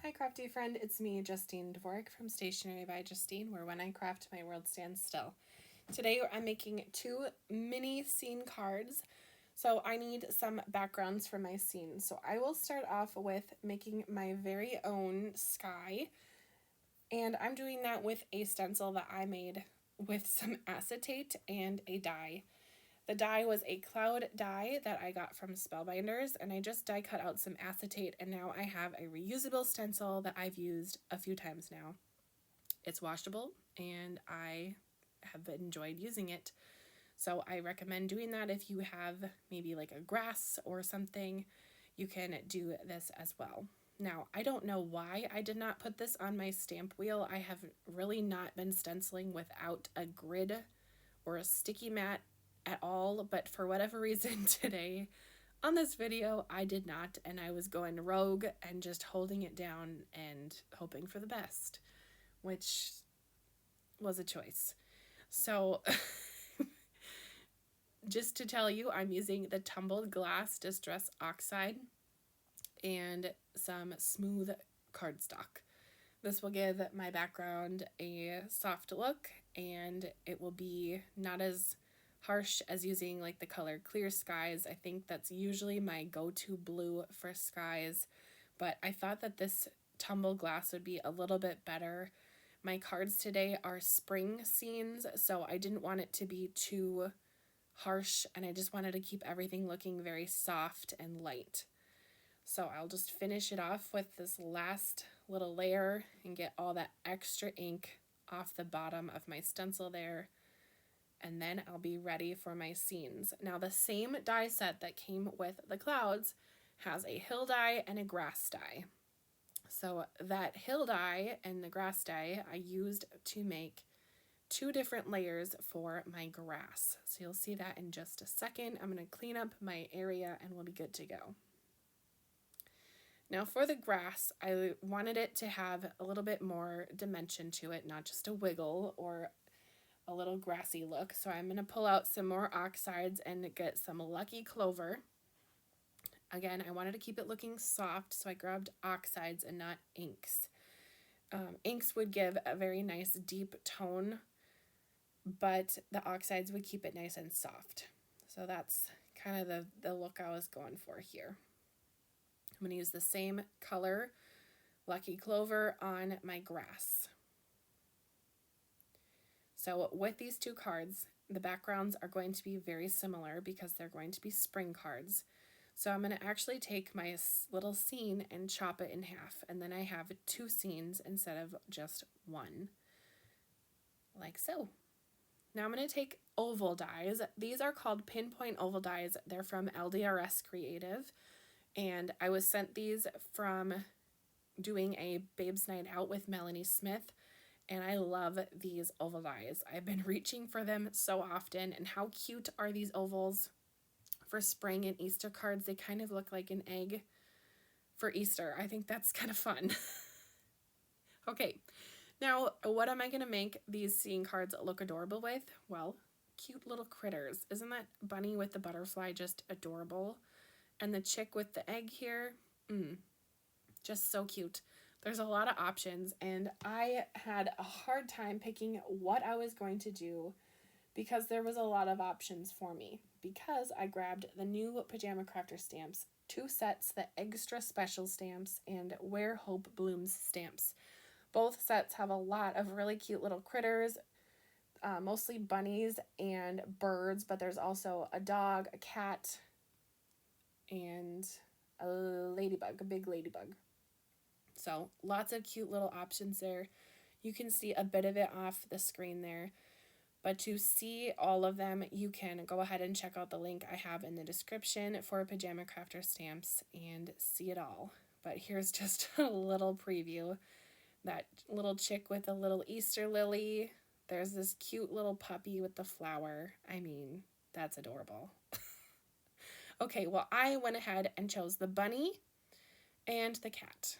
Hi Crafty friend, it's me, Justine Dvorak from Stationery by Justine, where when I craft my world stands still. Today I'm making 2 mini scene cards, so I need some backgrounds for my scene. So I will start off with making my very own sky, and I'm doing that with a stencil that I made with some acetate and a die. The die was a cloud die that I got from Spellbinders, and I just die cut out some acetate, and now I have a reusable stencil that I've used a few times now. It's washable, and I have enjoyed using it. So I recommend doing that if you have maybe like a grass or something. You can do this as well. Now, I don't know why I did not put this on my stamp wheel. I have really not been stenciling without a grid or a sticky mat at all, but for whatever reason today on this video I did not, and I was going rogue and just holding it down and hoping for the best, which was a choice. So just to tell you, I'm using the Tumbled Glass Distress Oxide and some smooth cardstock. This will give my background a soft look, and it will be not as harsh as using like the color Clear Skies. I think that's usually my go-to blue for skies, but I thought that this tumble glass would be a little bit better. My cards today are spring scenes, so I didn't want it to be too harsh, and I just wanted to keep everything looking very soft and light. So I'll just finish it off with this last little layer and get all that extra ink off the bottom of my stencil there. And then I'll be ready for my scenes. Now the same die set that came with the clouds has a hill die and a grass die. So that hill die and the grass die I used to make 2 different layers for my grass. So you'll see that in just a second. I'm going to clean up my area and we'll be good to go. Now for the grass, I wanted it to have a little bit more dimension to it, not just a wiggle or a little grassy look. So I'm going to pull out some more oxides and get some Lucky Clover. Again, I wanted to keep it looking soft, so I grabbed oxides and not inks. Inks would give a very nice deep tone, but the oxides would keep it nice and soft. So that's kind of the look I was going for here. I'm going to use the same color, Lucky Clover, on my grass. So with these 2 cards, the backgrounds are going to be very similar because they're going to be spring cards. So I'm going to actually take my little scene and chop it in half, and then I have 2 scenes instead of just 1, like so. Now I'm going to take oval dies. These are called Pinpoint Oval Dies. They're from LDRS Creative. And I was sent these from doing a Babes Night Out with Melanie Smith, and I love these oval dies. I've been reaching for them so often, and how cute are these ovals for spring and Easter cards? They kind of look like an egg for Easter. I think that's kind of fun. Okay, now what am I going to make these scene cards look adorable with? Well, cute little critters. Isn't that bunny with the butterfly just adorable? And the chick with the egg here, just so cute. There's a lot of options, and I had a hard time picking what I was going to do because there was a lot of options for me. Because I grabbed the new Pajama Crafter stamps, 2 sets, the Extra Special stamps and Where Hope Blooms stamps. Both sets have a lot of really cute little critters, mostly bunnies and birds, but there's also a dog, a cat, and a ladybug, a big ladybug. So lots of cute little options there. You can see a bit of it off the screen there. But to see all of them, you can go ahead and check out the link I have in the description for Pajama Crafter stamps and see it all. But here's just a little preview. That little chick with a little Easter lily. There's this cute little puppy with the flower. I mean, that's adorable. Okay, well, I went ahead and chose the bunny and the cat.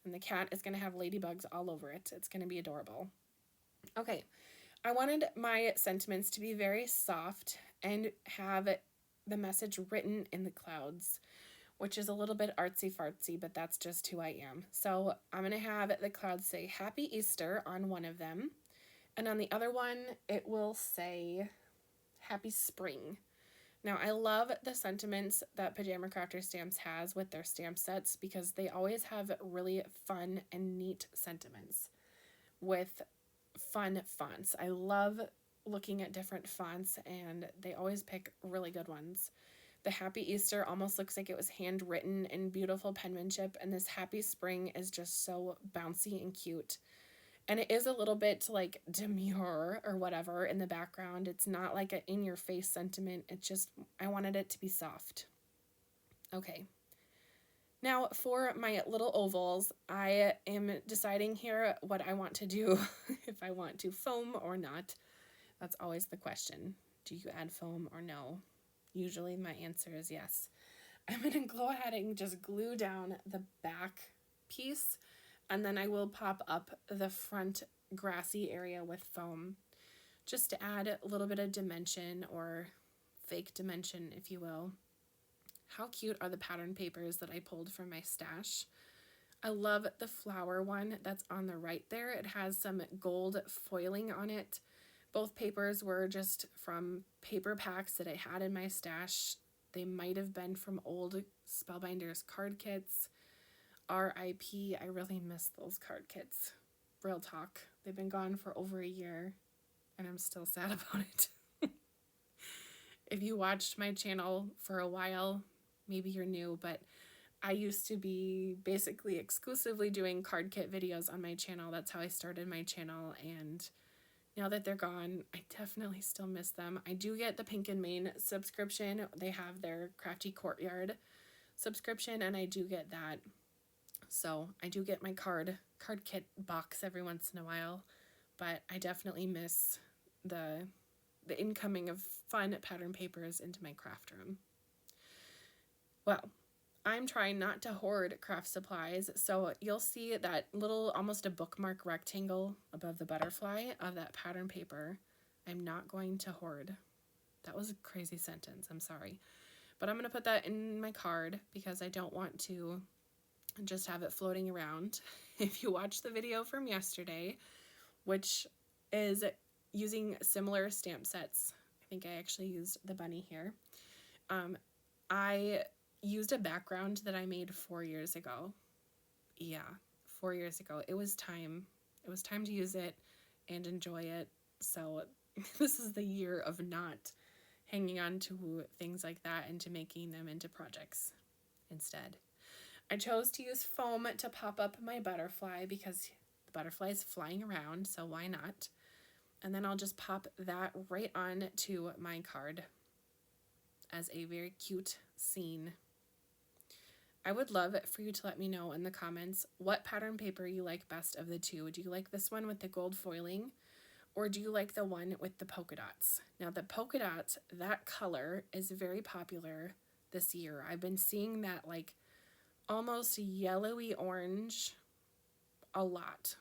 And the cat is going to have ladybugs all over it. It's going to be adorable. Okay, I wanted my sentiments to be very soft and have the message written in the clouds. which is a little bit artsy-fartsy, but that's just who I am. So I'm going to have the clouds say Happy Easter on one of them, and on the other one, it will say Happy Spring. Now, I love the sentiments that Pajama Crafter Stamps has with their stamp sets because they always have really fun and neat sentiments with fun fonts. I love looking at different fonts, and they always pick really good ones. The Happy Easter almost looks like it was handwritten in beautiful penmanship, and this Happy Spring is just so bouncy and cute. And it is a little bit like demure or whatever in the background. It's not like an in-your-face sentiment. It's just, I wanted it to be soft. Okay. Now for my little ovals, I am deciding here what I want to do, if I want to foam or not. That's always the question. Do you add foam or no? Usually my answer is yes. I'm going to go ahead and just glue down the back piece, and then I will pop up the front grassy area with foam just to add a little bit of dimension, or fake dimension, if you will. How cute are the pattern papers that I pulled from my stash? I love the flower one that's on the right there. It has some gold foiling on it. Both papers were just from paper packs that I had in my stash. They might have been from old Spellbinders card kits. RIP, I really miss those card kits. Real talk. They've been gone for over a year, and I'm still sad about it. If you watched my channel for a while, maybe you're new, but I used to be basically exclusively doing card kit videos on my channel. That's how I started my channel, and now that they're gone, I definitely still miss them. I do get the Pink and Main subscription. They have their Crafty Courtyard subscription, and I do get that. So I do get my card kit box every once in a while, but I definitely miss the incoming of fun pattern papers into my craft room. Well, I'm trying not to hoard craft supplies, so you'll see that little, almost a bookmark rectangle above the butterfly of that pattern paper. I'm not going to hoard. That was a crazy sentence, I'm sorry. But I'm going to put that in my card because I don't want to just have it floating around. If you watch the video from yesterday, which is using similar stamp sets, I think I actually used the bunny here. I used a background that I made 4 years ago. Yeah, 4 years ago. It was time. It was time to use it and enjoy it. So this is the year of not hanging on to things like that and to making them into projects instead. I chose to use foam to pop up my butterfly because the butterfly is flying around, so why not? And then I'll just pop that right on to my card as a very cute scene. I would love for you to let me know in the comments what pattern paper you like best of the two. Do you like this one with the gold foiling, or do you like the one with the polka dots? Now the polka dots, that color is very popular this year. I've been seeing that like almost yellowy orange a lot,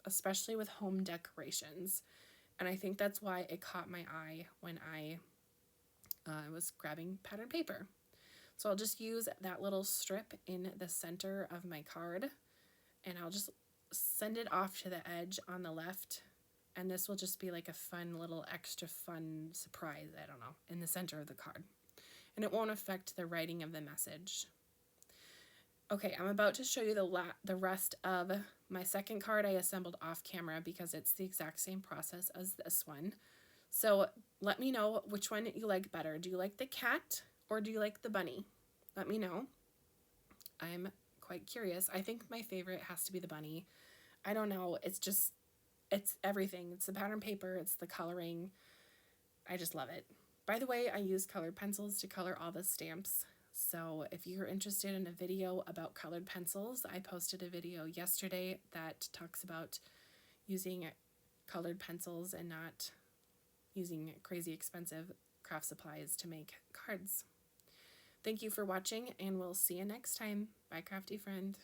especially with home decorations. And I think that's why it caught my eye when I was grabbing pattern paper. So I'll just use that little strip in the center of my card, and I'll just send it off to the edge on the left, and this will just be like a fun little extra fun surprise, I don't know, in the center of the card. And it won't affect the writing of the message. Okay, I'm about to show you the rest of my second card I assembled off camera because it's the exact same process as this one. So let me know which one you like better. Do you like the cat or do you like the bunny? Let me know. I'm quite curious. I think my favorite has to be the bunny. I don't know. It's everything. It's the pattern paper. It's the coloring. I just love it. By the way, I use colored pencils to color all the stamps. So if you're interested in a video about colored pencils, I posted a video yesterday that talks about using colored pencils and not using crazy expensive craft supplies to make cards. Thank you for watching, and we'll see you next time. Bye, crafty friend.